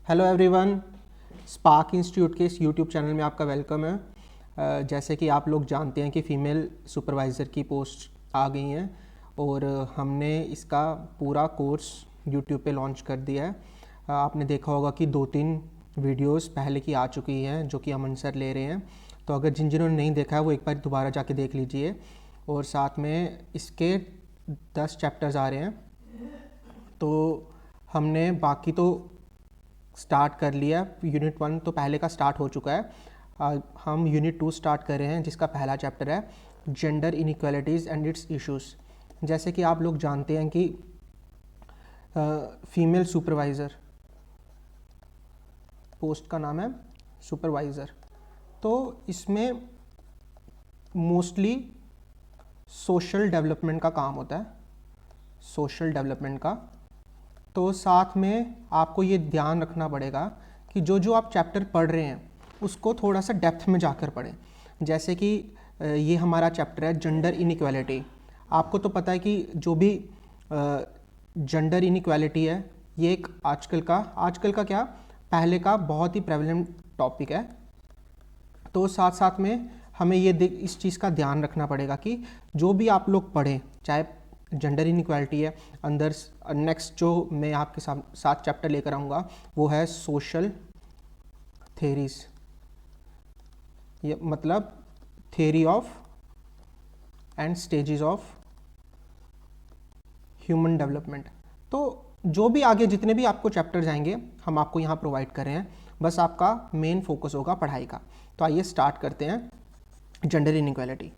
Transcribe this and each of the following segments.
Hello everyone, spark institute के इस YouTube channel में आपका वेलकम है। जैसे कि आप लोग जानते हैं कि फ़ीमेल सुपरवाइज़र की पोस्ट आ गई हैं और हमने इसका पूरा कोर्स यूट्यूब पे लॉन्च कर दिया है। आपने देखा होगा कि 2-3 वीडियोस पहले की आ चुकी हैं जो कि अमन सर ले रहे हैं। तो अगर जिन्होंने नहीं देखा है वो एक बार दोबारा जाके देख लीजिए। और साथ में इसके 10 चैप्टर्स आ रहे हैं, तो हमने बाकी तो स्टार्ट कर लिया। यूनिट 1 तो पहले का स्टार्ट हो चुका है। हम यूनिट 2 स्टार्ट कर रहे हैं जिसका पहला चैप्टर है gender inequalities and it's issues. जैसे कि आप लोग जानते हैं कि फीमेल सुपरवाइज़र पोस्ट का नाम है सुपरवाइज़र। तो इसमें मोस्टली सोशल डेवलपमेंट का काम होता है, सोशल डेवलपमेंट का। तो साथ में आपको ये ध्यान रखना पड़ेगा कि जो जो आप चैप्टर पढ़ रहे हैं उसको थोड़ा सा डेप्थ में जाकर पढ़ें। जैसे कि ये हमारा चैप्टर है जेंडर इनइक्वालिटी। आपको तो पता है कि जो भी जेंडर इनइक्वालिटी है ये एक आजकल का क्या पहले का बहुत ही प्रेवलेंट टॉपिक है। तो साथ साथ में हमें ये इस चीज़ का ध्यान रखना पड़ेगा कि जो भी आप लोग पढ़ें, चाहे जेंडर इनइक्वालिटी है, अंदर नेक्स्ट जो मैं आपके साथ चैप्टर लेकर आऊँगा वो है सोशल थेरीज, ये मतलब theory of and stages of human development. तो जो भी आगे जितने भी आपको चैप्टर्स आएंगे हम आपको यहाँ प्रोवाइड कर रहे हैं, बस आपका मेन फोकस होगा पढ़ाई का। तो आइए स्टार्ट करते हैं जेंडर इनइक्वालिटी।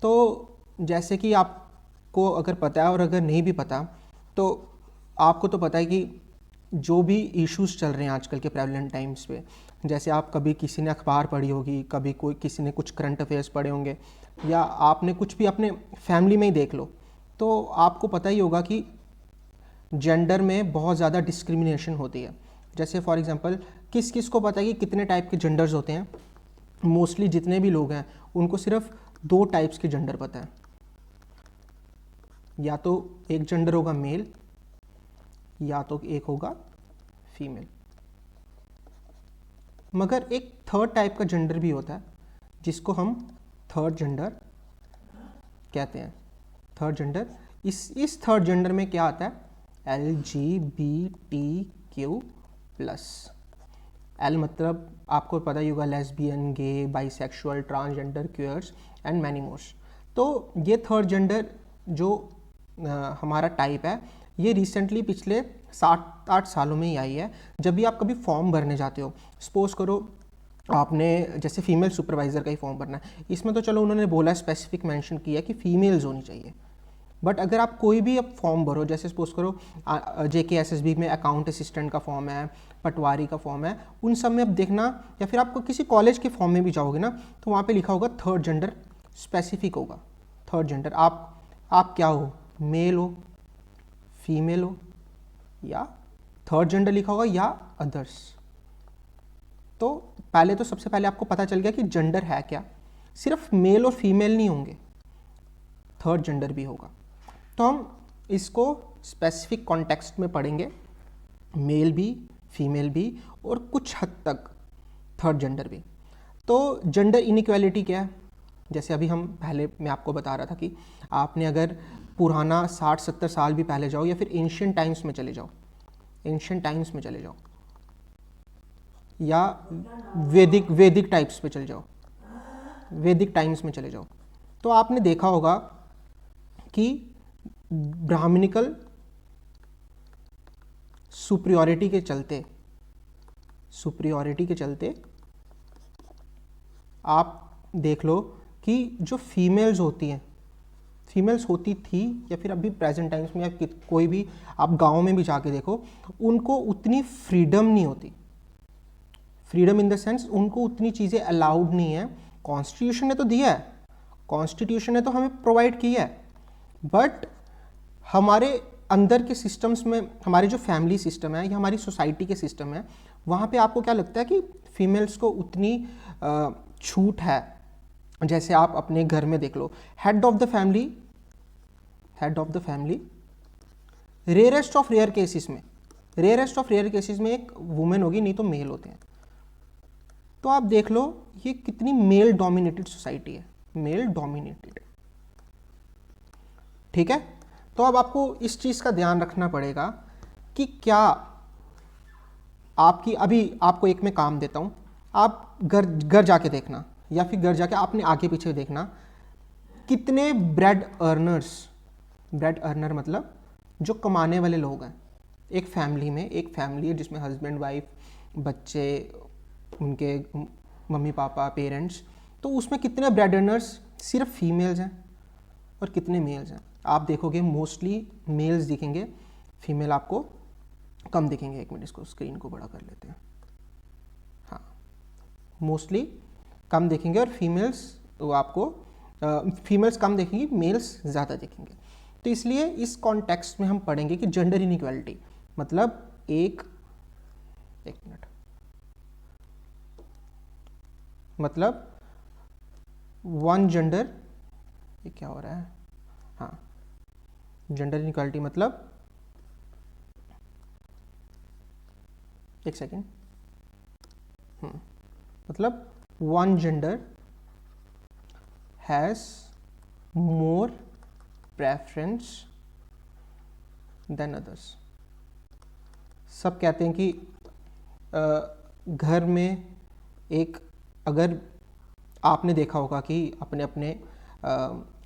तो जैसे कि आपको अगर पता है और अगर नहीं भी पता तो आपको तो पता है कि जो भी इश्यूज चल रहे हैं आजकल के प्रेवलेंट टाइम्स पे, जैसे आप कभी किसी ने अखबार पढ़ी होगी, कभी किसी ने कुछ करंट अफेयर्स पढ़े होंगे, या आपने कुछ भी अपने फैमिली में ही देख लो, तो आपको पता ही होगा कि जेंडर में बहुत ज़्यादा डिस्क्रिमिनेशन होती है। जैसे फॉर एग्जांपल किस किस को पता है कि कितने टाइप के जेंडर्स होते हैं? मोस्टली जितने भी लोग हैं उनको सिर्फ 2 टाइप्स के जेंडर पता है, या तो एक जेंडर होगा मेल या तो एक होगा फीमेल। मगर एक थर्ड टाइप का जेंडर भी होता है जिसको हम थर्ड जेंडर कहते हैं। थर्ड जेंडर, इस थर्ड जेंडर में क्या आता है? LGBTQ+। एल मतलब आपको पता ही होगा lesbian, gay, bisexual, transgender, queers and many mores. तो ये थर्ड जेंडर जो हमारा टाइप है ये रिसेंटली पिछले 7-8 सालों में ही आई है। जब भी आप कभी फॉर्म भरने जाते हो, सपोज करो आपने जैसे फीमेल सुपरवाइज़र का ही फॉर्म भरना है, इसमें तो चलो उन्होंने बोला स्पेसिफिक मेंशन किया कि फीमेल्स होनी चाहिए। बट अगर आप कोई भी अब फॉर्म भरो, जैसे सपोज करो JKSSB में अकाउंट असिस्टेंट का फॉर्म है, पटवारी का फॉर्म है, उन सब में अब देखना, या फिर आपको किसी कॉलेज के फॉर्म में भी जाओगे ना तो वहाँ पे लिखा होगा थर्ड जेंडर, स्पेसिफिक होगा थर्ड जेंडर। आप क्या हो? मेल हो, फीमेल हो, या थर्ड जेंडर लिखा होगा या अदर्स। तो पहले तो सबसे पहले आपको पता चल गया कि जेंडर है क्या। सिर्फ मेल और फीमेल नहीं होंगे, थर्ड जेंडर भी होगा। तो हम इसको स्पेसिफिक कॉन्टेक्स्ट में पढ़ेंगे, मेल भी, फीमेल भी, और कुछ हद तक थर्ड जेंडर भी। तो जेंडर इनइक्वालिटी क्या है? जैसे अभी हम पहले मैं आपको बता रहा था कि आपने अगर पुराना 60-70 साल भी पहले जाओ या फिर एंशिएंट टाइम्स में चले जाओ, एंशिएंट टाइम्स में चले जाओ, या वैदिक टाइप्स पे चले जाओ, वैदिक टाइम्स में चले जाओ, तो आपने देखा होगा कि ब्राह्मणिकल सुप्रियोरिटी के चलते आप देख लो कि जो फीमेल्स होती थी या फिर अभी प्रेजेंट टाइम्स में, या कोई भी आप गांव में भी जाके देखो, उनको उतनी फ्रीडम नहीं होती। फ्रीडम इन द सेंस उनको उतनी चीज़ें अलाउड नहीं है। कॉन्स्टिट्यूशन ने तो दिया है, कॉन्स्टिट्यूशन ने तो हमें प्रोवाइड किया है, बट हमारे अंदर के सिस्टम्स में, हमारे जो फैमिली सिस्टम है या हमारी सोसाइटी के सिस्टम है, वहाँ पे आपको क्या लगता है कि फीमेल्स को उतनी छूट है। जैसे आप अपने घर में देख लो, head of the family rarest of rare cases में रेयरेस्ट ऑफ रेयर केसेस में एक वुमेन होगी, नहीं तो मेल होते हैं। तो आप देख लो ये कितनी मेल डोमिनेटेड सोसाइटी है, मेल डोमिनेटेड। ठीक है, तो अब आपको इस चीज़ का ध्यान रखना पड़ेगा कि क्या आपकी, अभी आपको एक मैं काम देता हूँ, आप घर जाके देखना या फिर घर जाके आपने आगे पीछे देखना कितने ब्रेड अर्नर मतलब जो कमाने वाले लोग हैं एक फैमिली में। एक फैमिली है जिसमें हस्बैंड वाइफ बच्चे, उनके मम्मी पापा पेरेंट्स, तो उसमें कितने ब्रेड अर्नर्स सिर्फ फीमेल्स हैं और कितने मेल्स हैं। आप देखोगे मोस्टली मेल्स दिखेंगे, फीमेल आपको कम दिखेंगे। एक मिनट इसको स्क्रीन को बड़ा कर लेते हैं। हाँ, मोस्टली कम दिखेंगे और फीमेल्स वो आपको फीमेल्स कम देखेंगी, मेल्स ज़्यादा देखेंगे। तो इसलिए इस कॉन्टेक्स्ट में हम पढ़ेंगे कि जेंडर इनइक्वालिटी मतलब एक मिनट, मतलब वन जेंडर, ये क्या हो रहा है, हाँ, जेंडर इनइक्वालिटी मतलब, एक सेकेंड, मतलब one gender has more preference than others. सब कहते हैं कि घर में एक, अगर आपने देखा होगा कि अपने अपने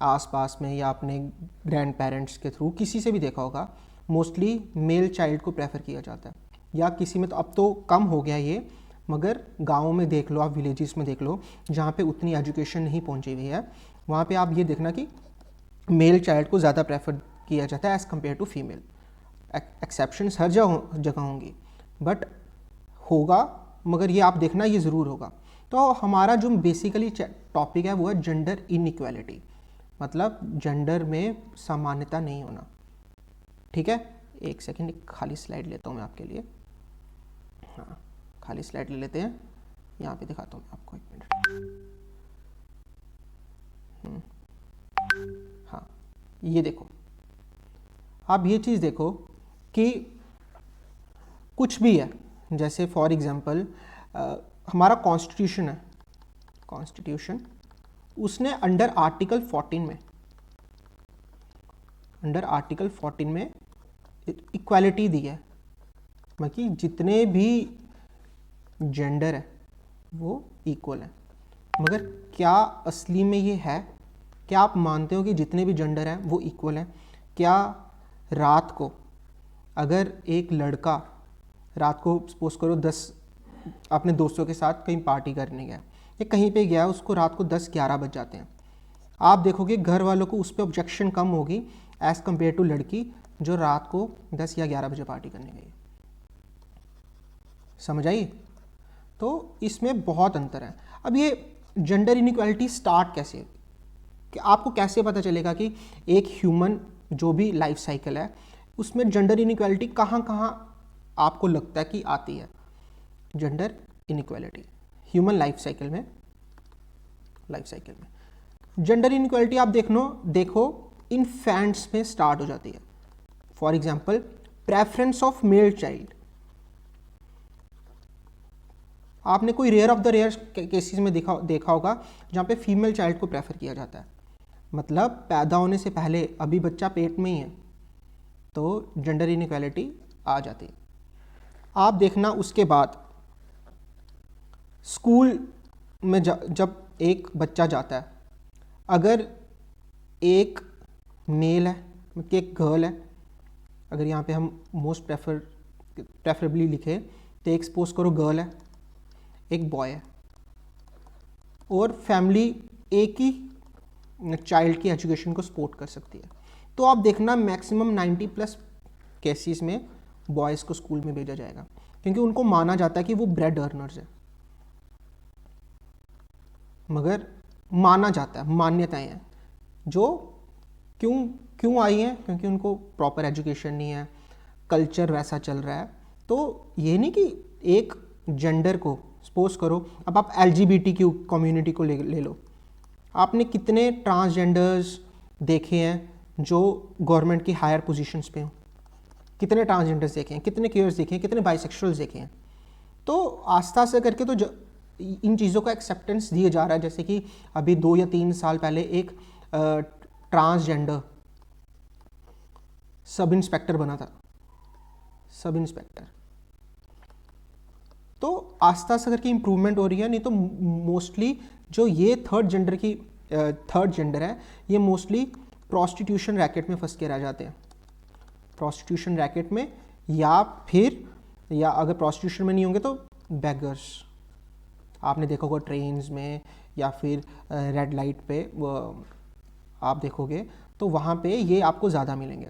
आसपास में या अपने ग्रैंड पेरेंट्स के थ्रू किसी से भी देखा होगा, मोस्टली मेल चाइल्ड को प्रेफर किया जाता है। या किसी में तो अब तो कम हो गया ये, मगर गाँव में देख लो, आप विलेजेस में देख लो जहाँ पे उतनी एजुकेशन नहीं पहुँची हुई है, वहाँ पे आप ये देखना कि मेल चाइल्ड को ज़्यादा प्रेफर किया जाता है as compare to female. Exceptions हर जगह होंगी, बट होगा, मगर ये आप देखना ये ज़रूर होगा। तो हमारा जो बेसिकली टॉपिक है वो है जेंडर इनइक्वालिटी, मतलब जेंडर में समानता नहीं होना। ठीक है, एक सेकेंड, एक खाली स्लाइड लेता हूँ मैं आपके लिए। हाँ, खाली स्लाइड ले लेते हैं, यहाँ पे दिखाता हूँ मैं आपको, एक मिनट। हाँ, ये देखो, आप ये चीज़ देखो कि कुछ भी है, जैसे फॉर एग्जांपल हमारा कॉन्स्टिट्यूशन है, कॉन्स्टिट्यूशन उसने अंडर आर्टिकल 14 में इक्वालिटी दी है, मतलब जितने भी जेंडर है वो इक्वल है। मगर क्या असली में ये है? क्या आप मानते हो कि जितने भी जेंडर हैं वो इक्वल हैं? क्या रात को अगर एक लड़का रात को सपोज करो 10 अपने दोस्तों के साथ कहीं पार्टी करने गया या कहीं पे गया, उसको रात को 10-11 बज जाते हैं, आप देखोगे घर वालों को उस पर ऑब्जेक्शन कम होगी एज़ कम्पेयर टू लड़की जो रात को 10 या 11 बजे पार्टी करने गई। समझ आई? तो इसमें बहुत अंतर है। अब ये जेंडर इनइक्वालिटी स्टार्ट कैसे, कि आपको कैसे पता चलेगा कि एक ह्यूमन जो भी लाइफ साइकिल है उसमें जेंडर इनइक्वालिटी कहाँ कहाँ आपको लगता है कि आती है? Gender inequality human life cycle में जेंडर इनइक्वालिटी आप देखो इन्फेंट्स में स्टार्ट हो जाती है। For example preference of male child, आपने कोई rare of the rare cases में देखा होगा जहाँ पे फीमेल चाइल्ड को प्रेफर किया जाता है, मतलब पैदा होने से पहले अभी बच्चा पेट में ही है, तो जेंडर इनइक्वालिटी आ जाती है। आप देखना उसके बाद स्कूल में जब एक बच्चा जाता है, अगर एक मेल है, एक गर्ल है, अगर यहाँ पे हम मोस्ट प्रेफरेबली लिखे तो एक सपोज करो गर्ल है, एक बॉय है, और फैमिली एक ही चाइल्ड की एजुकेशन को सपोर्ट कर सकती है, तो आप देखना मैक्सिमम 90+ केसेस में बॉयज़ को स्कूल में भेजा जाएगा, क्योंकि उनको माना जाता है कि वो ब्रेड अर्नर्स है। मगर माना जाता है, मान्यताएं हैं जो क्यों आई हैं, क्योंकि उनको प्रॉपर एजुकेशन नहीं है, कल्चर वैसा चल रहा है। तो ये नहीं कि एक जेंडर को सपोज करो, अब आप LGBTQ कम्युनिटी को ले लो, आपने कितने ट्रांसजेंडर्स देखे हैं जो गवर्नमेंट की हायर पोजीशंस पे हों? कितने ट्रांसजेंडर्स देखे हैं, कितने क्यूअर्स देखे हैं, कितने बाइसेक्सुअल्स देखे हैं। तो आस्ता आस्ता करके तो इन चीज़ों का एक्सेप्टेंस दिया जा रहा है। जैसे कि अभी 2 या 3 साल पहले एक ट्रांसजेंडर सब इंस्पेक्टर बना था, सब इंस्पेक्टर। तो आस्ता आस्ता करके इम्प्रूवमेंट हो रही है। नहीं तो मोस्टली जो ये थर्ड जेंडर है, ये मोस्टली प्रोस्टिट्यूशन रैकेट में फंस के रह जाते हैं, प्रोस्टिट्यूशन रैकेट में, या अगर प्रोस्टिट्यूशन में नहीं होंगे तो बेगर्स। आपने देखा होगा ट्रेन्स में या फिर रेड लाइट पे आप देखोगे तो वहाँ पे ये आपको ज़्यादा मिलेंगे।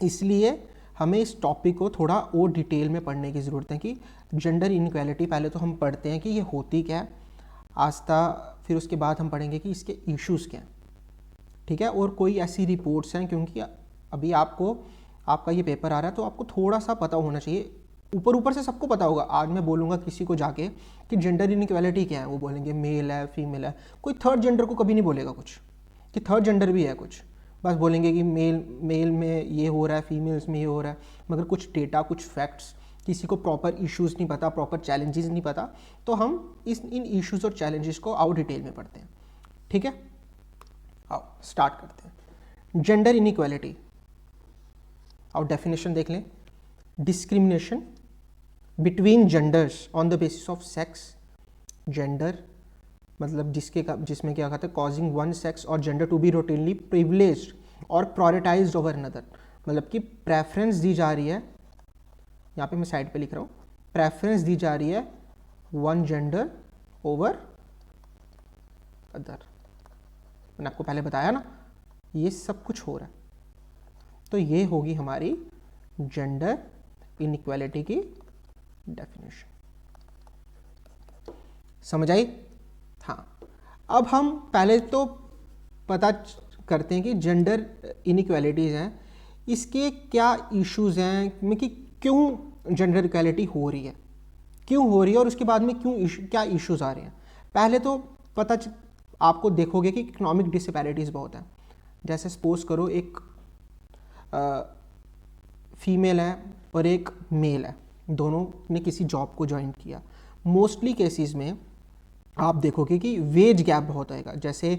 इसलिए हमें इस टॉपिक को थोड़ा और डिटेल में पढ़ने की ज़रूरत है कि जेंडर इनइक्वालिटी पहले तो हम पढ़ते हैं कि ये होती क्या है, फिर उसके बाद हम पढ़ेंगे कि इसके इश्यूज़ क्या हैं, ठीक है। और कोई ऐसी रिपोर्ट्स हैं, क्योंकि अभी आपका ये पेपर आ रहा है तो आपको थोड़ा सा पता होना चाहिए। ऊपर से सबको पता होगा। आज मैं बोलूँगा किसी को जाके कि जेंडर इनइक्वालिटी क्या है, वो बोलेंगे मेल है, फीमेल है। कोई थर्ड जेंडर को कभी नहीं बोलेगा कुछ कि थर्ड जेंडर भी है कुछ, बस बोलेंगे कि मेल में ये हो रहा है, फीमेल्स में ये हो रहा है, मगर कुछ डेटा, कुछ फैक्ट्स, किसी को प्रॉपर इश्यूज़ नहीं पता, प्रॉपर चैलेंजेस नहीं पता। तो हम इन इश्यूज़ और चैलेंजेस को आउट डिटेल में पढ़ते हैं, ठीक है। आओ स्टार्ट करते हैं। जेंडर इनइक्वालिटी, और डेफिनेशन देख लें। Discrimination between genders on the basis of sex. Gender मतलब जिसमें क्या कहते हैं, कॉजिंग वन सेक्स और gender to be routinely privileged और प्रायोरिटाइज्ड ओवर अनदर। मतलब कि प्रेफरेंस दी जा रही है, यहाँ पे मैं साइड पे लिख रहा हूँ, प्रेफरेंस दी जा रही है वन जेंडर ओवर अदर। मैंने आपको पहले बताया ना, ये सब कुछ हो रहा है। तो ये होगी हमारी जेंडर इनइक्वालिटी की डेफिनेशन। समझ आई? हाँ, अब हम पहले तो पता करते हैं कि जेंडर इनइक्वालिटीज़ हैं, इसके क्या इश्यूज़ हैं, कि क्यों जेंडर इक्वालिटी हो रही है, क्यों हो रही है, और उसके बाद में क्या इश्यूज़ आ रहे हैं। पहले तो आपको देखोगे कि इकोनॉमिक डिसपैरिटीज़ बहुत है। जैसे सपोज करो एक फीमेल है और एक मेल है, दोनों ने किसी जॉब को ज्वाइन किया। मोस्टली केसेस में आप देखोगे कि वेज गैप बहुत आएगा। जैसे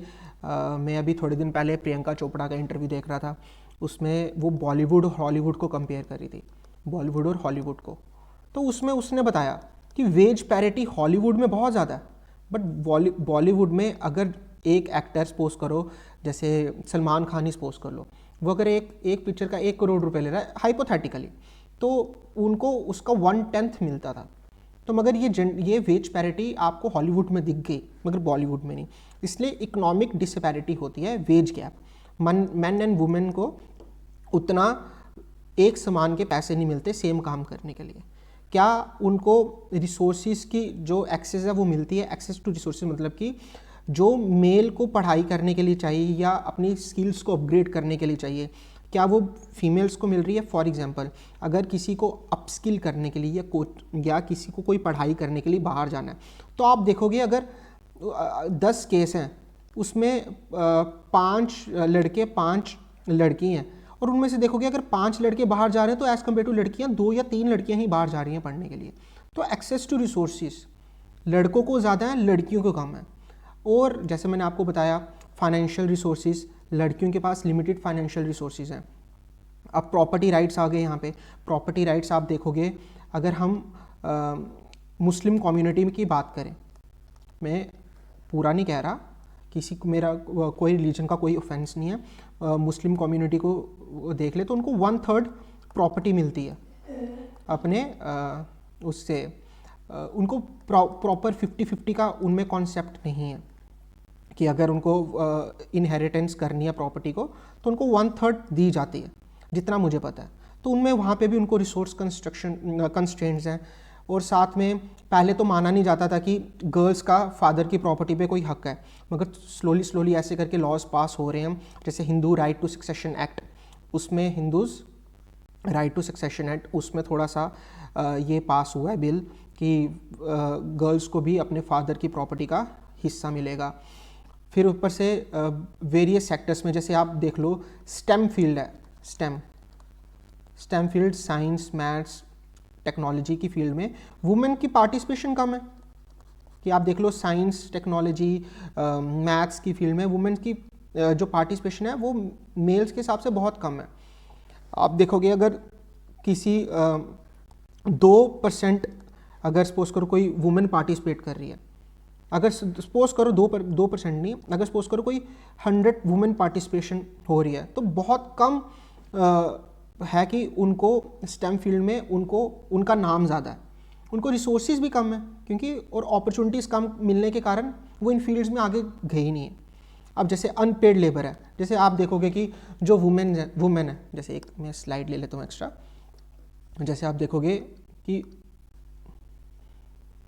मैं अभी थोड़े दिन पहले प्रियंका चोपड़ा का इंटरव्यू देख रहा था, उसमें वो बॉलीवुड और हॉलीवुड को कंपेयर कर रही थी, बॉलीवुड और हॉलीवुड को। तो उसमें उसने बताया कि वेज पैरिटी हॉलीवुड में बहुत ज़्यादा है, बट बॉलीवुड में अगर एक एक्टर सपोज करो, जैसे सलमान खान ही सपोज कर लो, वो अगर एक पिक्चर का 1 करोड़ रुपए ले रहा है हाइपोथेटिकली, तो उनको उसका 1/10 मिलता था। तो मगर ये वेज पैरिटी आपको हॉलीवुड में दिख गई, मगर बॉलीवुड में नहीं। इसलिए इकोनॉमिक डिसपैरिटी होती है, veg gap. Man and women को उतना एक समान के पैसे नहीं मिलते सेम काम करने के लिए। क्या उनको रिसोर्सिस की जो एक्सेस है वो मिलती है? एक्सेस टू रिसोर्सेज मतलब कि जो मेल को पढ़ाई करने के लिए चाहिए या अपनी स्किल्स को अपग्रेड करने के लिए चाहिए, क्या वो फीमेल्स को मिल रही है? फॉर एग्जांपल, अगर किसी को अपस्किल करने के लिए या किसी को कोई पढ़ाई करने के लिए बाहर जाना है, तो आप देखोगे अगर 10 केस हैं, उसमें 5 लड़के 5 लड़की हैं, और उनमें से देखोगे अगर 5 लड़के बाहर जा रहे हैं तो एज़ कम्पेयर टू लड़कियां 2 या 3 लड़कियां ही बाहर जा रही हैं पढ़ने के लिए। तो एक्सेस टू रिसोर्सेज लड़कों को ज़्यादा है, लड़कियों को कम है। और जैसे मैंने आपको बताया, फाइनेंशियल रिसोर्सेज, लड़कियों के पास लिमिटेड फाइनेंशियल रिसोर्सेज हैं। अब प्रॉपर्टी राइट्स आ गए यहाँ पे। प्रॉपर्टी राइट्स आप देखोगे, अगर हम मुस्लिम कम्युनिटी की बात करें, मैं पूरा नहीं कह रहा, किसी को मेरा कोई रिलीजन का कोई ऑफेंस नहीं है, मुस्लिम कम्युनिटी को देख ले तो उनको 1/3 प्रॉपर्टी मिलती है अपने उससे। उनको प्रॉपर 50-50 का उनमें कॉन्सेप्ट नहीं है कि अगर उनको इनहेरिटेंस करनी है प्रॉपर्टी को तो उनको 1/3 दी जाती है, जितना मुझे पता है। तो उनमें वहाँ पे भी उनको रिसोर्स कंस्ट्रेंट्स हैं। और साथ में पहले तो माना नहीं जाता था कि गर्ल्स का फादर की प्रॉपर्टी पे कोई हक है, मगर स्लोली ऐसे करके लॉज पास हो रहे हैं। जैसे Hindu right to succession act, उसमें Hindus right to succession act, उसमें थोड़ा सा ये पास हुआ है बिल कि गर्ल्स को भी अपने फादर की प्रॉपर्टी का हिस्सा मिलेगा। फिर ऊपर से वेरियस सेक्टर्स में, जैसे आप देख लो स्टेम फील्ड है, stem stem field, science, maths, technology की फील्ड में वुमेन की पार्टिसिपेशन कम है। कि आप देख लो साइंस, टेक्नोलॉजी, मैथ्स की फील्ड में वुमेन की जो पार्टिसिपेशन है वो मेल्स के हिसाब से बहुत कम है। आप देखोगे अगर किसी 2% अगर सपोज करो कोई वुमेन पार्टिसिपेट कर रही है, अगर सपोज करो 2% नहीं, अगर सपोज करो कोई 100 वुमेन पार्टिसिपेशन हो रही है तो बहुत कम है कि उनको स्टेम फील्ड में उनका नाम ज़्यादा है। उनको रिसोर्सेज भी कम है क्योंकि और अपॉर्चुनिटीज़ कम मिलने के कारण वो इन फील्ड्स में आगे गए ही नहीं है। अब जैसे अनपेड लेबर है, जैसे आप देखोगे कि जो वुमेन है, जैसे एक मैं स्लाइड ले लेता हूँ एक्स्ट्रा, जैसे आप देखोगे कि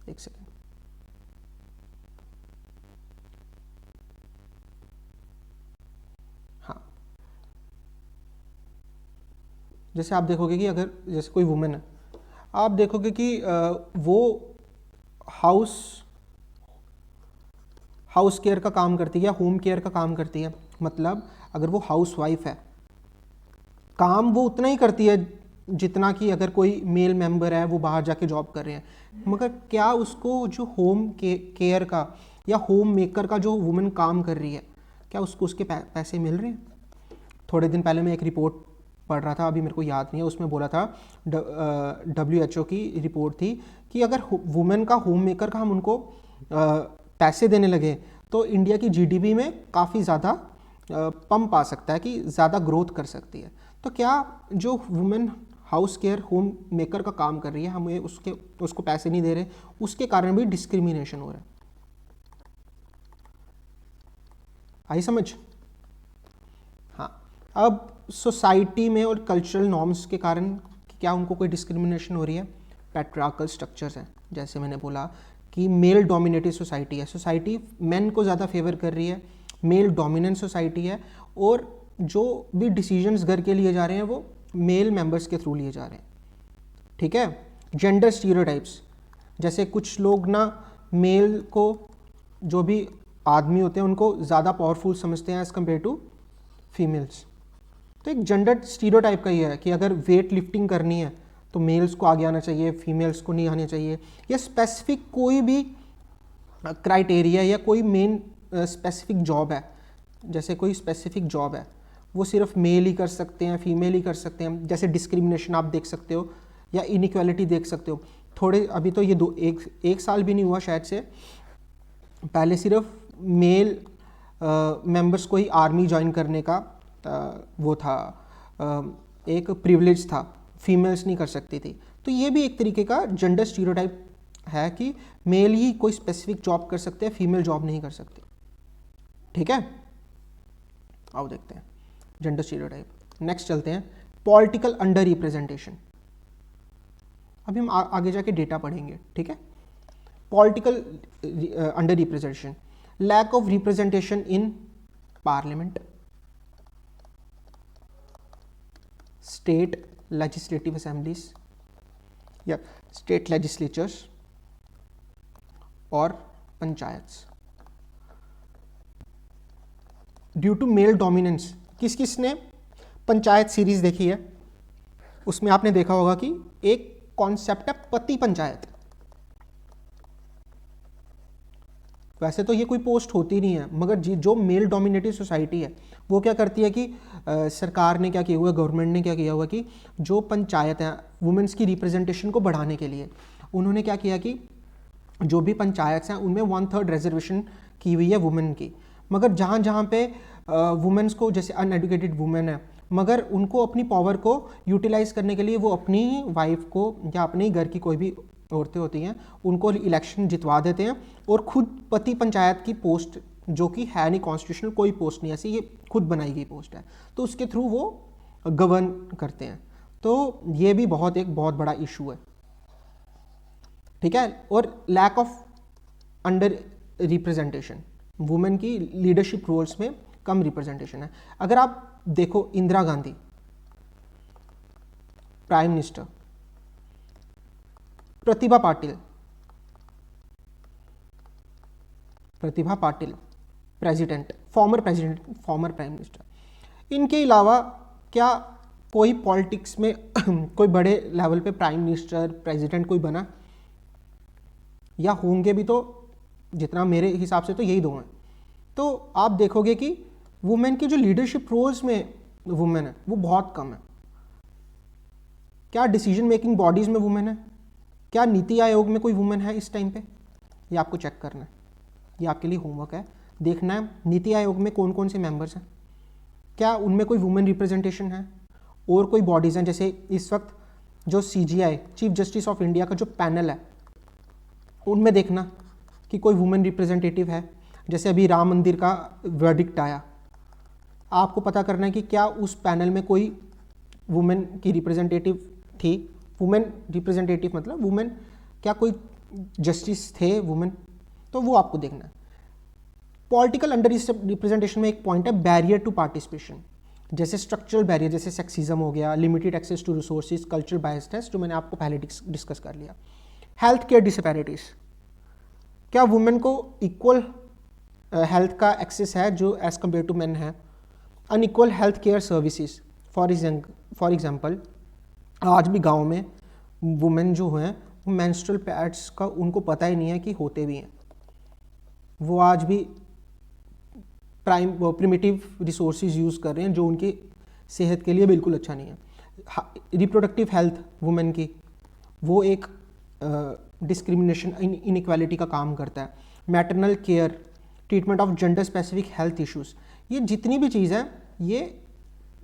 एक सेकेंड, हाँ, जैसे आप देखोगे कि अगर जैसे कोई वुमेन है, आप देखोगे कि वो हाउस केयर का काम करती है या होम केयर का काम करती है। मतलब अगर वो हाउस वाइफ है, काम वो उतना ही करती है जितना कि अगर कोई मेल मेंबर है वो बाहर जाके जॉब कर रहे हैं, मगर क्या उसको जो होम केयर का या होम मेकर का जो वुमेन काम कर रही है, क्या उसको उसके पैसे मिल रहे हैं? थोड़े दिन पहले मैं एक रिपोर्ट पढ़ रहा था, अभी मेरे को याद नहीं है, उसमें बोला था WHO की रिपोर्ट थी कि अगर वुमेन का होम मेकर का हम उनको पैसे देने लगे तो इंडिया की GDP में काफ़ी ज़्यादा पंप आ सकता है, कि ज़्यादा ग्रोथ कर सकती है। तो क्या जो women house care home maker का काम कर रही है, हमें उसको पैसे नहीं दे रहे, उसके कारण भी डिस्क्रिमिनेशन हो रहा है। आई समझ? हाँ, अब सोसाइटी में और कल्चरल नॉर्म्स के कारण क्या उनको कोई डिस्क्रिमिनेशन हो रही है? पैट्रियार्कल स्ट्रक्चर्स हैं, जैसे मैंने बोला कि मेल डोमिनेटेड सोसाइटी है, सोसाइटी मेन को ज़्यादा फेवर कर रही है, मेल डोमिनेंट सोसाइटी है, और जो भी डिसीजंस घर के लिए जा रहे हैं वो मेल मेंबर्स के थ्रू लिए जा रहे हैं। ठीक है। जेंडर स्टीरियोटाइप्स, जैसे कुछ लोग ना मेल को, जो भी आदमी होते हैं उनको ज़्यादा पावरफुल समझते हैं एज़ कम्पेयर टू फीमेल्स। तो एक जेंडर स्टीरियोटाइप का ये है कि अगर वेट लिफ्टिंग करनी है तो मेल्स को आगे आना चाहिए, फीमेल्स को नहीं आना चाहिए, या स्पेसिफिक कोई भी क्राइटेरिया या कोई मेन स्पेसिफिक जॉब है, जैसे कोई स्पेसिफिक जॉब है वो सिर्फ मेल ही कर सकते हैं, फीमेल ही कर सकते हैं, जैसे डिस्क्रिमिनेशन आप देख सकते हो या इनइक्वालिटी देख सकते हो। थोड़े अभी तो ये एक साल भी नहीं हुआ शायद से, पहले सिर्फ मेल मेंबर्स को ही आर्मी ज्वाइन करने का वो था, एक प्रिविलेज था, फीमेल्स नहीं कर सकती थी। तो ये भी एक तरीके का जेंडर स्टीरियोटाइप है कि मेल ही कोई स्पेसिफिक जॉब कर सकते हैं, फीमेल जॉब नहीं कर सकती। ठीक है, आओ देखते हैं जेंडर स्टीरियोटाइप। नेक्स्ट चलते हैं पॉलिटिकल अंडर रिप्रेजेंटेशन। अभी हम आगे जाके डेटा पढ़ेंगे। ठीक है, political under representation, lack of representation in parliament, state legislative assemblies या स्टेट लेजिस्लेचर्स और panchayats due to male dominance. किस ने पंचायत सीरीज देखी है? उसमें आपने देखा होगा कि एक कॉन्सेप्ट है पति पंचायत। वैसे तो ये कोई पोस्ट होती नहीं है, मगर जो मेल डोमिनेटेड सोसाइटी है वो क्या करती है कि सरकार ने क्या किया हुआ है, गवर्नमेंट ने क्या किया हुआ कि जो पंचायत है वुमेन्स की रिप्रेजेंटेशन को बढ़ाने के लिए उन्होंने क्या किया कि जो भी पंचायत हैं उनमें 1/3 रिजर्वेशन की हुई है वुमेन की। मगर जहाँ जहाँ पे वुमेन्स को, जैसे अनएडुकेटेड वुमेन है, मगर उनको अपनी पावर को यूटिलाइज करने के लिए वो अपनी वाइफ को या अपने घर की कोई भी औरतें होती हैं उनको इलेक्शन जितवा देते हैं, और खुद पति पंचायत की पोस्ट, जो कि है नहीं कॉन्स्टिट्यूशनल, कोई पोस्ट नहीं ऐसी, ये खुद बनाई गई पोस्ट है, तो उसके थ्रू वो गवर्न करते हैं। तो ये भी एक बहुत बड़ा इशू है। ठीक है, और lack of under representation, women की लीडरशिप रोल्स में कम रिप्रेजेंटेशन है। अगर आप देखो Indira Gandhi prime minister, Pratibha Patil president, former prime minister, इनके अलावा क्या कोई पॉलिटिक्स में कोई बड़े लेवल पे प्राइम मिनिस्टर, प्रेसिडेंट कोई बना, या होंगे भी तो जितना मेरे हिसाब से तो यही दो हैं। तो आप देखोगे कि वुमेन की जो लीडरशिप रोल्स में वुमेन है वो बहुत कम है। क्या डिसीजन मेकिंग बॉडीज़ में वुमेन है? क्या नीति आयोग में कोई वुमेन है इस टाइम पे? ये आपको चेक करना है, ये आपके लिए होमवर्क है। देखना है नीति आयोग में कौन कौन से मेंबर्स हैं, क्या उनमें कोई वुमेन रिप्रेजेंटेशन है। और कोई बॉडीज़ हैं, जैसे इस वक्त जो CJI chief justice of India का जो पैनल है, उनमें देखना कि कोई वुमेन रिप्रेजेंटेटिव है। जैसे अभी राम मंदिर का वर्डिक्ट आया, आपको पता करना है कि क्या उस पैनल में कोई वुमेन की रिप्रेजेंटेटिव थी। वुमेन रिप्रेजेंटेटिव मतलब वुमेन, क्या कोई जस्टिस थे वुमेन, तो वो आपको देखना है। पॉलिटिकल अंडर रिप्रेजेंटेशन में एक पॉइंट है बैरियर टू पार्टिसिपेशन, जैसे स्ट्रक्चरल बैरियर, जैसे सेक्सिज्म हो गया, limited access to resources, cultural biasness, जो मैंने आपको पहले डिस्कस कर लिया। हेल्थ केयर डिस्पैरिटीज, क्या वुमेन को इक्वल हेल्थ का एक्सेस है जो एज कम्पेयर टू मेन है। Unequal health care services, for example आज भी गांव में वुमेन जो हैं वो मेंस्ट्रुअल पैड्स का उनको पता ही नहीं है कि होते भी हैं। वो आज भी प्रिमिटिव रिसोर्सेज यूज़ कर रहे हैं जो उनकी सेहत के लिए बिल्कुल अच्छा नहीं है। रिप्रोडक्टिव हेल्थ वुमेन की, वो एक डिस्क्रिमिनेशन, इनइक्वालिटी का काम करता है। Maternal care, treatment of gender specific health issues, ये जितनी भी चीज़ है ये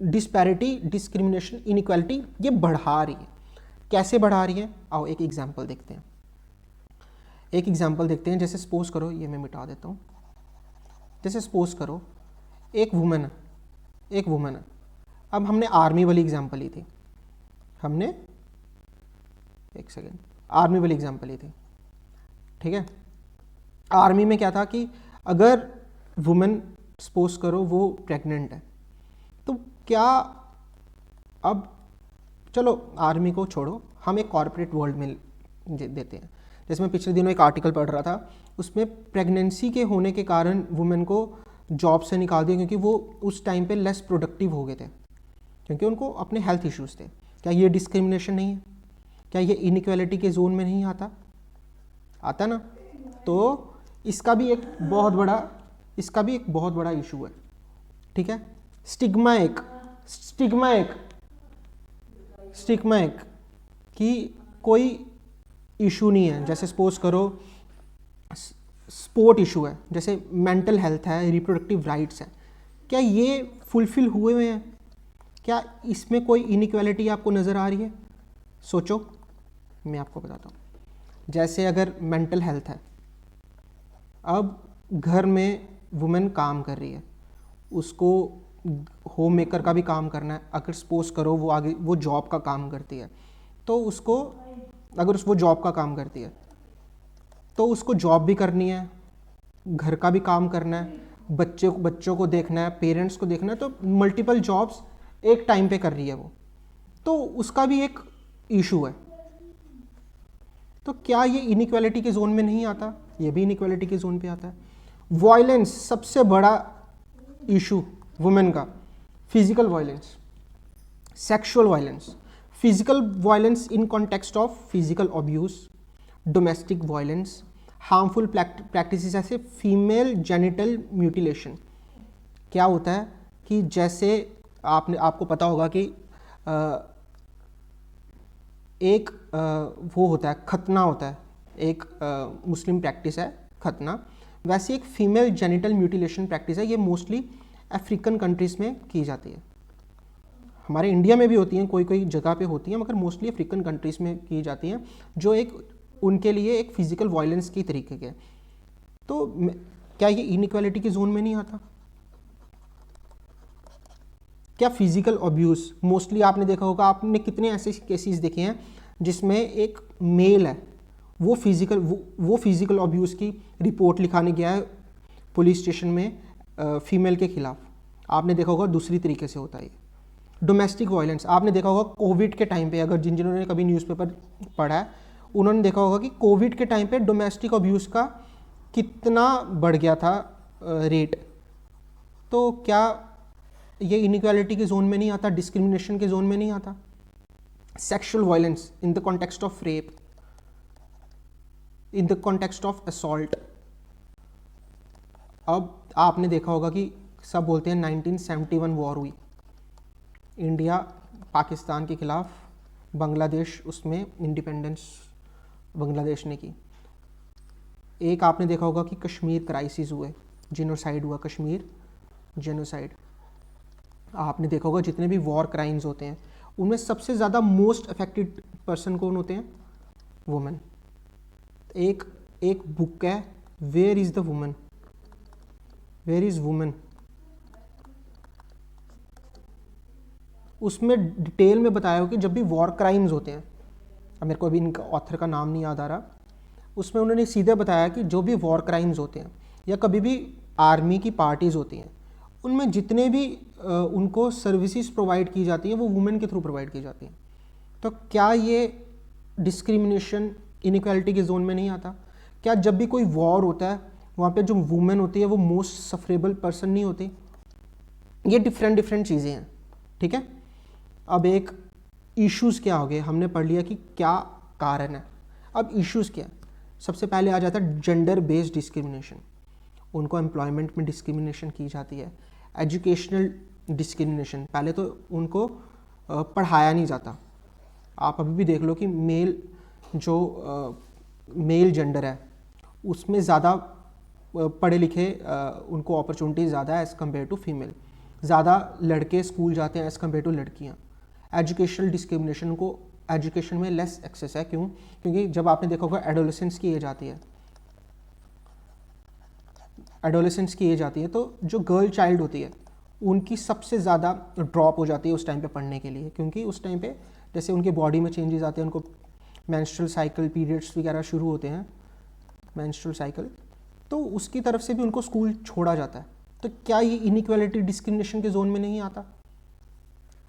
डिस्पैरिटी, डिस्क्रिमिनेशन, इनइक्वालिटी ये बढ़ा रही है। कैसे बढ़ा रही है? आओ एक एग्जांपल देखते हैं। एक एग्जांपल देखते हैं, जैसे सपोज करो, ये मैं मिटा देता हूँ। जैसे सपोज करो एक वुमेन है। अब हमने आर्मी वाली एग्जांपल ली थी, आर्मी वाली एग्जांपल ली थी, ठीक है। आर्मी में क्या था कि अगर वुमेन सपोज करो वो प्रेग्नेंट है, तो क्या, अब चलो आर्मी को छोड़ो, हम एक कॉर्पोरेट वर्ल्ड में देते हैं। जैसे मैं पिछले दिनों एक आर्टिकल पढ़ रहा था, उसमें प्रेगनेंसी के होने के कारण वुमेन को जॉब से निकाल दिया क्योंकि वो उस टाइम पे लेस प्रोडक्टिव हो गए थे, क्योंकि उनको अपने हेल्थ इश्यूज़ थे। क्या ये डिस्क्रिमिनेशन नहीं है? क्या ये इनइक्वालिटी के जोन में नहीं आता ना? तो इसका भी एक बहुत बड़ा इशू है, ठीक है। स्टिग्मा एक कि कोई इशू नहीं है। जैसे सपोज करो स्पोर्ट इशू है, जैसे मेंटल हेल्थ है, रिप्रोडक्टिव राइट्स है, क्या ये फुलफिल हुए हैं? क्या इसमें कोई इनइक्वालिटी आपको नज़र आ रही है? सोचो, मैं आपको बताता हूँ। जैसे अगर मेंटल हेल्थ है, अब घर में वुमेन काम कर रही है, उसको होम मेकर का भी काम करना है। अगर सपोज करो वो जॉब का काम करती है, तो उसको, अगर वो जॉब का काम करती है तो उसको जॉब भी करनी है, घर का भी काम करना है, बच्चों को देखना है, पेरेंट्स को देखना है, तो मल्टीपल जॉब्स एक टाइम पे कर रही है वो, तो उसका भी एक इशू है। तो क्या ये इनइक्वालिटी के जोन में नहीं आता? ये भी इनइक्वालिटी के जोन पे आता है। वायलेंस, सबसे बड़ा इशू वुमेन का, physical violence, sexual violence, physical violence in context of physical abuse, domestic violence, harmful practices ऐसे फीमेल जेनिटल म्यूटिलेशन। क्या होता है कि जैसे आपको पता होगा कि एक वो होता है, खतना होता है, एक मुस्लिम प्रैक्टिस है खतना, वैसे एक फीमेल जेनिटल म्यूटिलेशन प्रैक्टिस है। ये मोस्टली अफ्रीकन कंट्रीज़ में की जाती है। हमारे इंडिया में भी होती हैं, कोई जगह पे होती हैं, मगर मोस्टली अफ्रीकन कंट्रीज़ में की जाती हैं, जो एक उनके लिए एक फिजिकल वायलेंस की तरीके के। तो क्या ये इनइक्वालिटी के जोन में नहीं आता? क्या फिजिकल अब्यूज़, मोस्टली आपने देखा होगा, आपने कितने ऐसे केसेस देखे हैं जिसमें एक मेल है, वो फिजिकल अब्यूज़ की रिपोर्ट लिखाने गया है पुलिस स्टेशन में फीमेल के खिलाफ। आपने देखा होगा दूसरी तरीके से होता है। डोमेस्टिक वायलेंस, आपने देखा होगा कोविड के टाइम पे, अगर जिन्होंने कभी न्यूज़पेपर पढ़ा है उन्होंने देखा होगा कि कोविड के टाइम पे डोमेस्टिक अब्यूज़ का कितना बढ़ गया था रेट। तो क्या ये इनइक्वालिटी के जोन में नहीं आता, डिस्क्रिमिनेशन के जोन में नहीं आता। Sexual violence in the context of rape, in the context of assault. अब आपने देखा होगा कि सब बोलते हैं 1971 वॉर हुई, इंडिया पाकिस्तान के खिलाफ, बांग्लादेश उसमें इंडिपेंडेंस बांग्लादेश ने की। एक आपने देखा होगा कि कश्मीर क्राइसिस हुए, जेनोसाइड हुआ, कश्मीर जेनोसाइड। आपने देखा होगा जितने भी वॉर क्राइम्स होते हैं उनमें सबसे ज़्यादा मोस्ट अफेक्टेड पर्सन कौन होते हैं? वुमेन। एक बुक है, where is the woman, where is woman, उसमें डिटेल में बताया हो कि जब भी वॉर क्राइम्स होते हैं, अब मेरे को अभी इनका ऑथर का नाम नहीं याद आ रहा, उसमें उन्होंने सीधे बताया कि जो भी वॉर क्राइम्स होते हैं या कभी भी आर्मी की पार्टीज़ होती हैं, उनमें जितने भी उनको सर्विसेज प्रोवाइड की जाती हैं वो वुमेन के थ्रू प्रोवाइड की जाती हैं। तो क्या ये डिस्क्रिमिनेशन इनइक्वालिटी के जोन में नहीं आता? क्या जब भी कोई वॉर होता है वहाँ पे जो वुमेन होती है वो मोस्ट सफरेबल पर्सन नहीं होती? ये डिफरेंट चीज़ें हैं, ठीक है। अब एक इश्यूज़ क्या हो गए, हमने पढ़ लिया कि क्या कारण है। अब इश्यूज़ क्या है? सबसे पहले आ जाता है जेंडर बेस्ड डिस्क्रिमिनेशन, उनको एम्प्लॉयमेंट में डिस्क्रिमिनेशन की जाती है। एजुकेशनल डिस्क्रिमिनेशन, पहले तो उनको पढ़ाया नहीं जाता। आप अभी भी देख लो कि मेल जेंडर है उसमें ज़्यादा पढ़े लिखे उनको अपॉर्चुनिटी ज़्यादा है एज़ कम्पेयर टू फीमेल, ज़्यादा लड़के स्कूल जाते हैं एज़ कम्पेयर टू लड़कियाँ। एजुकेशनल डिस्क्रिमिनेशन को एजुकेशन में लेस एक्सेस है, क्यों? क्योंकि जब आपने देखा होगा एडोलेसेंस की एज आती है, एडोलेसेंस की एज आती है तो जो गर्ल चाइल्ड होती है उनकी सबसे ज़्यादा ड्रॉप हो जाती है उस टाइम पे पढ़ने के लिए, क्योंकि उस टाइम पे जैसे उनके बॉडी में चेंजेस आते हैं, उनको मेंस्ट्रुअल साइकिल पीरियड्स वगैरह शुरू होते हैं, मेंस्ट्रुअल साइकिल, तो उसकी तरफ से भी उनको स्कूल छोड़ा जाता है। तो क्या ये इनइक्वालिटी डिस्क्रिमिनेशन के जोन में नहीं आता?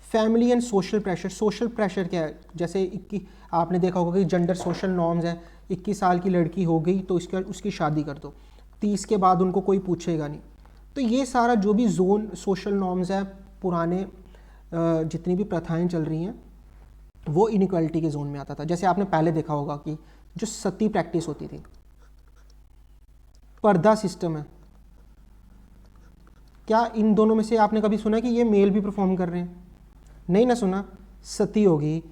Family and social pressure, social pressure क्या है? जैसे आपने देखा होगा कि जेंडर सोशल नॉर्म्स हैं, 21 साल की लड़की हो गई तो उसकी शादी कर दो, 30 के बाद उनको कोई पूछेगा नहीं। तो ये सारा जो भी जोन सोशल नॉर्म्स है, पुराने जितनी भी प्रथाएं चल रही हैं वो इनइक्वालिटी के जोन में आता था। जैसे आपने पहले देखा होगा कि जो सती प्रैक्टिस होती थी, पर्दा सिस्टम है, क्या इन दोनों में से आपने कभी सुना कि ये मेल भी परफॉर्म कर रहे हैं? नहीं ना सुना। सती होगी,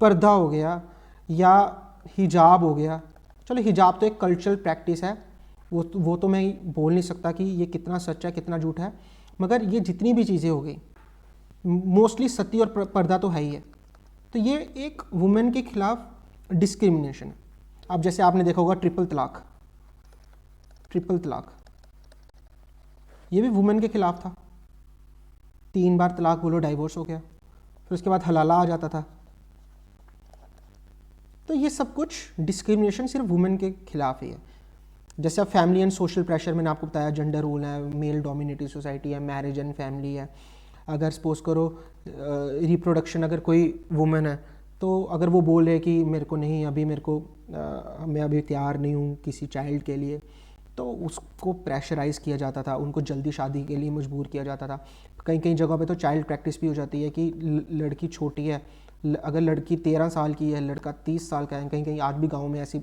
पर्दा हो गया या हिजाब हो गया। चलो हिजाब तो एक कल्चरल प्रैक्टिस है, वो तो मैं बोल नहीं सकता कि ये कितना सच है कितना झूठ है, मगर ये जितनी भी चीज़ें हो गई मोस्टली सती और पर्दा तो है ही है। तो ये एक वुमेन के खिलाफ डिस्क्रिमिनेशन है। अब जैसे आपने देखा होगा ट्रिपल तलाक, ये भी वुमेन के खिलाफ था। 3 बार तलाक बोलो डाइवोर्स हो गया, फिर उसके बाद हलाला आ जाता था। तो ये सब कुछ डिस्क्रिमिनेशन सिर्फ वुमेन के खिलाफ ही है। जैसे अब फैमिली एंड सोशल प्रेशर, मैंने आपको बताया जेंडर रोल है, मेल डोमिनेटेड सोसाइटी है, मैरिज एंड फैमिली है। अगर सपोज करो रिप्रोडक्शन, अगर कोई वुमेन है तो अगर वो बोले कि मेरे को नहीं, अभी मैं अभी तैयार नहीं हूँ किसी चाइल्ड के लिए, तो उसको प्रेशराइज़ किया जाता था, उनको जल्दी शादी के लिए मजबूर किया जाता था। कई जगह पे तो चाइल्ड प्रैक्टिस भी हो जाती है कि लड़की छोटी है, अगर लड़की 13 साल की है, लड़का 30 साल का है, कहीं आज भी गाँव में ऐसी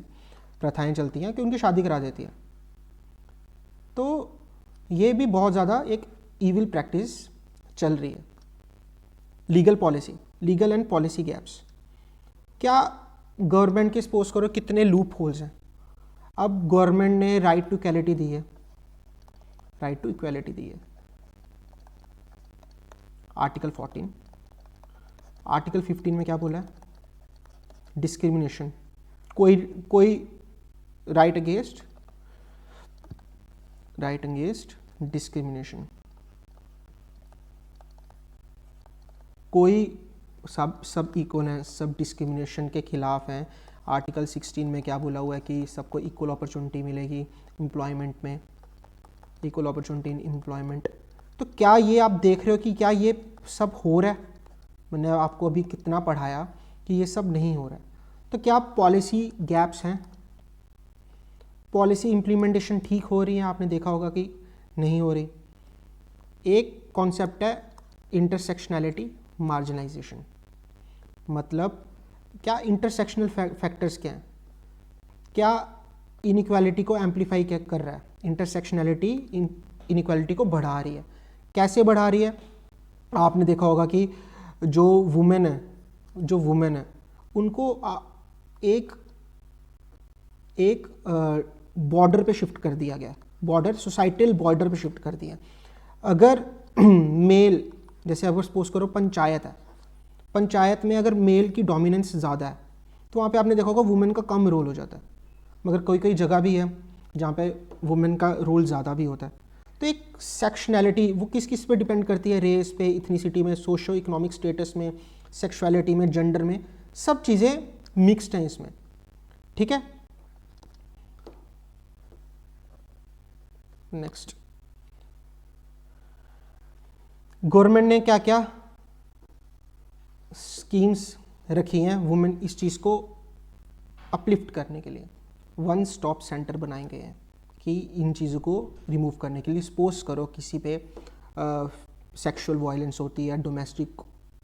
प्रथाएं चलती हैं कि उनकी शादी करा देती है। तो ये भी बहुत ज़्यादा एक ईविल प्रैक्टिस चल रही है। लीगल एंड पॉलिसी गैप्स, क्या गवर्नमेंट के सपोज करो कितने लूप होल्स हैं। अब गवर्नमेंट ने राइट टू इक्वालिटी दी है, आर्टिकल 14, आर्टिकल 15 में क्या बोला है? डिस्क्रिमिनेशन, कोई राइट अगेंस्ट डिस्क्रिमिनेशन, कोई सब इक्वल हैं, सब डिस्क्रिमिनेशन के खिलाफ हैं। आर्टिकल 16 में क्या बोला हुआ है कि सबको इक्वल अपॉर्चुनिटी मिलेगी एम्प्लॉयमेंट में, इक्वल अपॉर्चुनिटी इन एम्प्लॉयमेंट। तो क्या ये आप देख रहे हो कि क्या ये सब हो रहा है? मैंने आपको अभी कितना पढ़ाया कि ये सब नहीं हो रहा है। तो क्या पॉलिसी गैप्स हैं, पॉलिसी इम्प्लीमेंटेशन ठीक हो रही है? आपने देखा होगा कि नहीं हो रही। एक कॉन्सेप्ट है इंटरसेक्शनैलिटी, मार्जिनाइजेशन। मतलब क्या इंटरसेक्शनल फैक्टर्स क्या हैं, क्या इनइक्वालिटी को एम्पलीफाई क्या कर रहा है, इंटरसेक्शनैलिटी इनइक्वालिटी को बढ़ा रही है। कैसे बढ़ा रही है? आपने देखा होगा कि जो वुमेन है उनको एक बॉर्डर पे शिफ्ट कर दिया गया, बॉर्डर, सोसाइटल बॉर्डर पे शिफ्ट कर दिया। अगर मेल, जैसे अगर सपोज करो पंचायत है, पंचायत में अगर मेल की डोमिनेंस ज़्यादा है तो वहाँ पे आपने देखा होगा वुमेन का कम रोल हो जाता है, मगर कोई कोई जगह भी है जहाँ पे वुमेन का रोल ज़्यादा भी होता है। तो एक सेक्शनैलिटी वो किस किस पे डिपेंड करती है, रेस पे, इथनिसिटी में, सोशो इकोनॉमिक स्टेटस में, सेक्सुअलिटी में, जेंडर में, सब चीज़ें मिक्स्ड हैं इसमें। ठीक है, नेक्स्ट, गवर्नमेंट ने क्या क्या स्कीम्स रखी हैं वुमेन इस चीज़ को अपलिफ्ट करने के लिए। वन स्टॉप सेंटर बनाए गए हैं कि इन चीज़ों को रिमूव करने के लिए। सपोज करो किसी पे सेक्सुअल वायलेंस होती है, डोमेस्टिक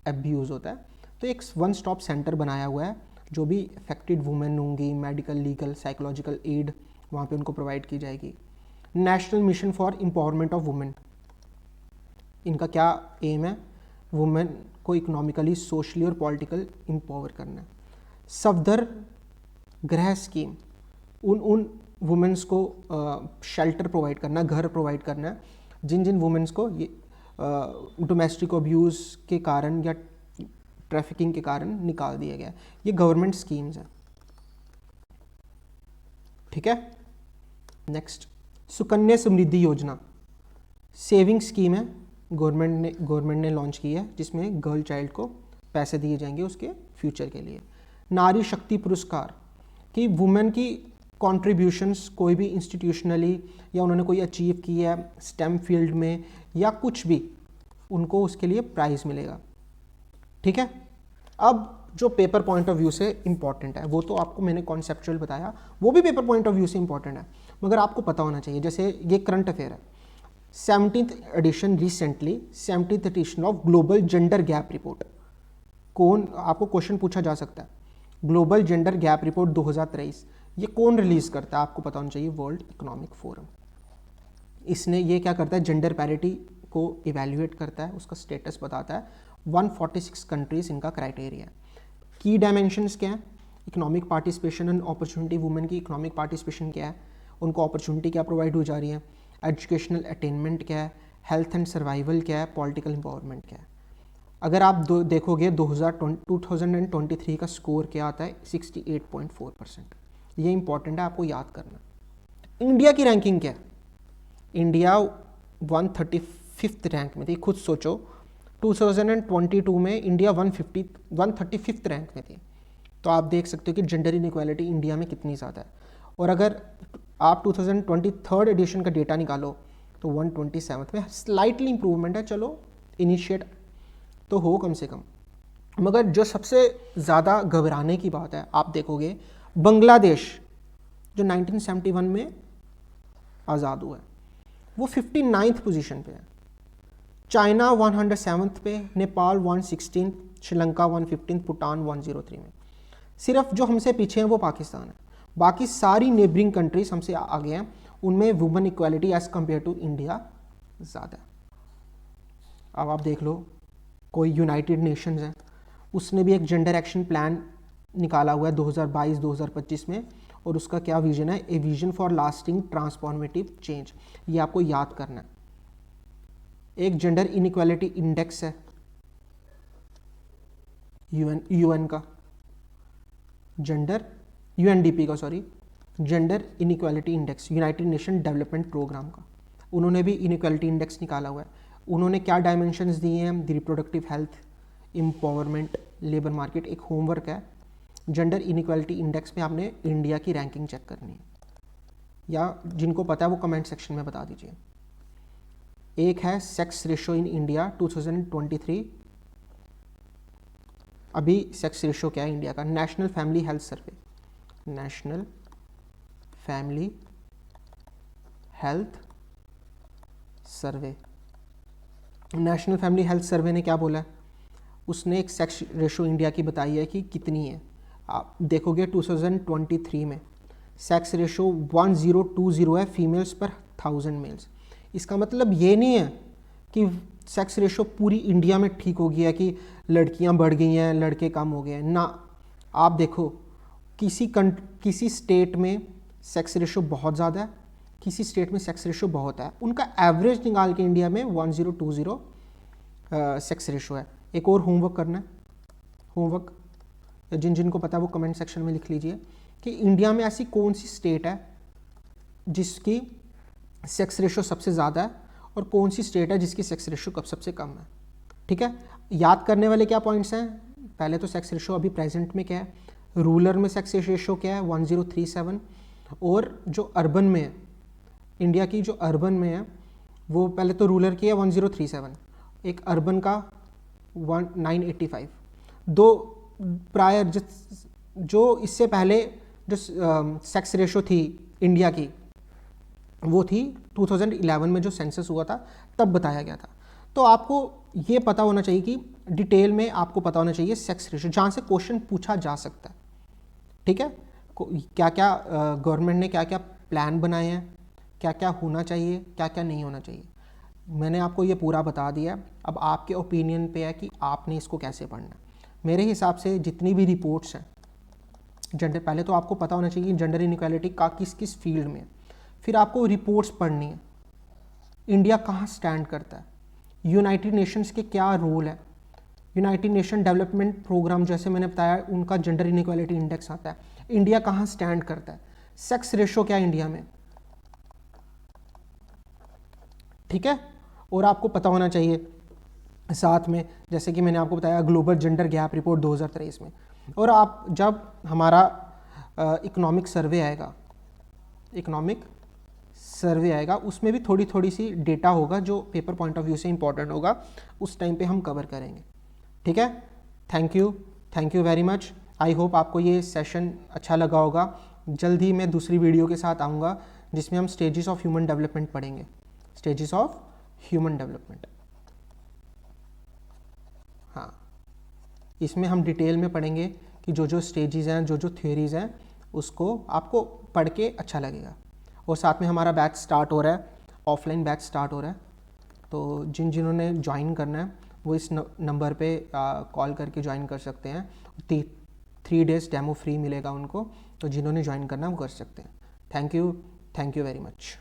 अब्यूज़ होता है, तो एक वन स्टॉप सेंटर बनाया हुआ है, जो भी अफेक्टेड वुमेन होंगी, मेडिकल, लीगल, साइकोलॉजिकल एड वहाँ पे उनको प्रोवाइड की जाएगी। National mission for empowerment of women, इनका क्या एम है? वुमेन को इकोनॉमिकली, सोशली और पॉलिटिकल एम्पावर करना है। सफदर गृह स्कीम, उन वुमेन्स को शेल्टर प्रोवाइड करना, घर प्रोवाइड करना है जिन जिन वुमेन्स को ये डोमेस्टिक अब्यूज़ के कारण या ट्रैफिकिंग के कारण निकाल दिया गया। ये गवर्नमेंट स्कीम्स हैं। ठीक है, नेक्स्ट, सुकन्या समृद्धि योजना, सेविंग स्कीम है, गवर्नमेंट ने लॉन्च की है, जिसमें गर्ल चाइल्ड को पैसे दिए जाएंगे उसके फ्यूचर के लिए। नारी शक्ति पुरस्कार, कि वुमेन की कॉन्ट्रीब्यूशंस कोई भी इंस्टीट्यूशनली या उन्होंने कोई अचीव किया है स्टेम फील्ड में या कुछ भी, उनको उसके लिए प्राइज़ मिलेगा। ठीक है, अब जो पेपर पॉइंट ऑफ व्यू से इंपॉर्टेंट है, वो तो आपको मैंने कॉन्सेप्चुअल बताया, वो भी पेपर पॉइंट ऑफ व्यू से इंपॉर्टेंट है, मगर आपको पता होना चाहिए। जैसे ये करंट अफेयर है, 17th edition, recently 17th edition of global gender gap report. कौन, आपको क्वेश्चन पूछा जा सकता है, ग्लोबल जेंडर गैप रिपोर्ट 2023, ये कौन रिलीज़ करता है? आपको पता होना चाहिए, वर्ल्ड इकोनॉमिक फोरम। इसने ये क्या करता है, जेंडर पैरिटी को इवैल्यूएट करता है, उसका स्टेटस बताता है। 146 कंट्रीज़ इनका क्राइटेरिया है। की डायमेंशंस क्या है? Economic participation and opportunity, women की इकोनॉमिक पार्टिसिपेशन क्या है, उनको अपॉर्चुनिटी क्या प्रोवाइड हो जा रही है, एजुकेशनल अटेनमेंट क्या है, हेल्थ एंड सर्वाइवल क्या है, पॉलिटिकल एम्पावरमेंट क्या है। अगर आप देखोगे 2023 का स्कोर क्या आता है, 68.4%। ये इंपॉर्टेंट है, आपको याद करना। इंडिया की रैंकिंग क्या है? इंडिया 135th रैंक में थी। खुद सोचो, 2022 में इंडिया 135th रैंक में थी। तो आप देख सकते हो कि जेंडर इनइक्वालिटी इंडिया में कितनी ज़्यादा है। और अगर आप 2023 एडिशन का डेटा निकालो तो 127th में, स्लाइटली इंप्रूवमेंट है, चलो इनिशिएट तो हो कम से कम। मगर जो सबसे ज़्यादा घबराने की बात है, आप देखोगे बांग्लादेश जो 1971 में आज़ाद हुआ है, वो 59th पोजीशन पे है। चाइना 107th पे, नेपाल 116, श्रीलंका 115, भूटान 103 में। सिर्फ जो हमसे पीछे हैं वो पाकिस्तान है, बाकी सारी नेबरिंग कंट्रीज हमसे आगे हैं, उनमें women equality as compared to India ज़्यादा है। अब आप देख लो, कोई यूनाइटेड नेशंस है, उसने भी एक जेंडर एक्शन प्लान निकाला हुआ है 2022-2025 में, और उसका क्या विजन है, a vision for lasting transformative change. ये आपको याद करना है। एक जेंडर इनइक्वालिटी इंडेक्स है यूएन का, यूएनडीपी का, sorry, gender inequality index, United Nation Development Programme का। उन्होंने भी इनइक्वालिटी इंडेक्स निकाला हुआ है। उन्होंने क्या डायमेंशंस दिए हैं, the reproductive health, empowerment, labour market. एक होमवर्क है, जेंडर इनइक्वालिटी इंडेक्स में आपने इंडिया की रैंकिंग चेक करनी है, या जिनको पता है वो कमेंट सेक्शन में बता दीजिए। एक है सेक्स रेशो इन इंडिया 2023, अभी सेक्स रेशो क्या है इंडिया का, national family health survey, national family health survey national family health survey ने क्या बोला है, उसने एक सेक्स रेशो इंडिया की बताई है कि कितनी है। आप देखोगे 2023 में सेक्स रेशो 1020 है फीमेल्स पर 1000 मेल्स। इसका मतलब ये नहीं है कि सेक्स रेशो पूरी इंडिया में ठीक हो गया है कि लड़कियां बढ़ गई हैं लड़के कम हो गए हैं ना। आप देखो किसी स्टेट में सेक्स रेशो बहुत ज़्यादा है, किसी स्टेट में सेक्स रेशो बहुत है, उनका एवरेज निकाल के इंडिया में 1020 सेक्स रेशो है। एक और होमवर्क करना है, होमवर्क जिनको पता है वो कमेंट सेक्शन में लिख लीजिए कि इंडिया में ऐसी कौन सी स्टेट है जिसकी सेक्स रेशो सबसे ज़्यादा है और कौन सी स्टेट है जिसकी सेक्स रेशो कब सबसे कम है। ठीक है, याद करने वाले क्या पॉइंट्स हैं, पहले तो सेक्स रेशो अभी प्रेजेंट में क्या है, रूरल में सेक्स रेशो क्या है 1037, और जो अर्बन में है, इंडिया की जो अर्बन में है वो पहले तो रूरल की है 1037, एक अर्बन का 985। दो प्रायर जो इससे पहले जो सेक्स रेशो थी इंडिया की वो थी 2011 में जो सेंसस हुआ था तब बताया गया था। तो आपको ये पता होना चाहिए कि डिटेल में आपको पता होना चाहिए सेक्स रेशो, जहाँ से क्वेश्चन पूछा जा सकता है। ठीक है, क्या क्या गवर्नमेंट ने क्या क्या प्लान बनाए हैं, क्या क्या होना चाहिए, क्या क्या नहीं होना चाहिए, मैंने आपको ये पूरा बता दिया। अब आपके ओपिनियन पे है कि आपने इसको कैसे पढ़ना है। मेरे हिसाब से जितनी भी रिपोर्ट्स हैं जेंडर, पहले तो आपको पता होना चाहिए जेंडर इनइक्वालिटी का किस किस फील्ड में, फिर आपको रिपोर्ट्स पढ़नी है, इंडिया कहाँ स्टैंड करता है, यूनाइटेड नेशंस के क्या रोल है, यूनाइटेड नेशन डेवलपमेंट प्रोग्राम जैसे मैंने बताया उनका जेंडर इनइक्वालिटी इंडेक्स आता है, इंडिया कहाँ स्टैंड करता है, सेक्स रेशो क्या है इंडिया में। ठीक है, और आपको पता होना चाहिए साथ में, जैसे कि मैंने आपको बताया ग्लोबल जेंडर गैप रिपोर्ट 2023 में। और आप जब हमारा इकोनॉमिक सर्वे आएगा उसमें भी थोड़ी थोड़ी सी डेटा होगा जो पेपर पॉइंट ऑफ व्यू से इंपॉर्टेंट होगा, उस टाइम पे हम कवर करेंगे। ठीक है, thank you very much. I hope आपको ये सेशन अच्छा लगा होगा। जल्द ही मैं दूसरी वीडियो के साथ आऊँगा जिसमें हम स्टेजेस ऑफ ह्यूमन डेवलपमेंट पढ़ेंगे, स्टेजेस ऑफ ह्यूमन डेवलपमेंट। हाँ, इसमें हम डिटेल में पढ़ेंगे कि जो जो स्टेजेस हैं, जो जो थ्योरीज हैं, उसको आपको पढ़ के अच्छा लगेगा। और साथ में हमारा बैच स्टार्ट हो रहा है, ऑफलाइन बैच स्टार्ट हो रहा है, तो जिन्होंने ज्वाइन करना है वो इस नंबर पे कॉल करके ज्वाइन कर सकते हैं। 3 डेज़ डेमो फ्री मिलेगा उनको, तो जिन्होंने ज्वाइन करना है वो कर सकते हैं। Thank you very much.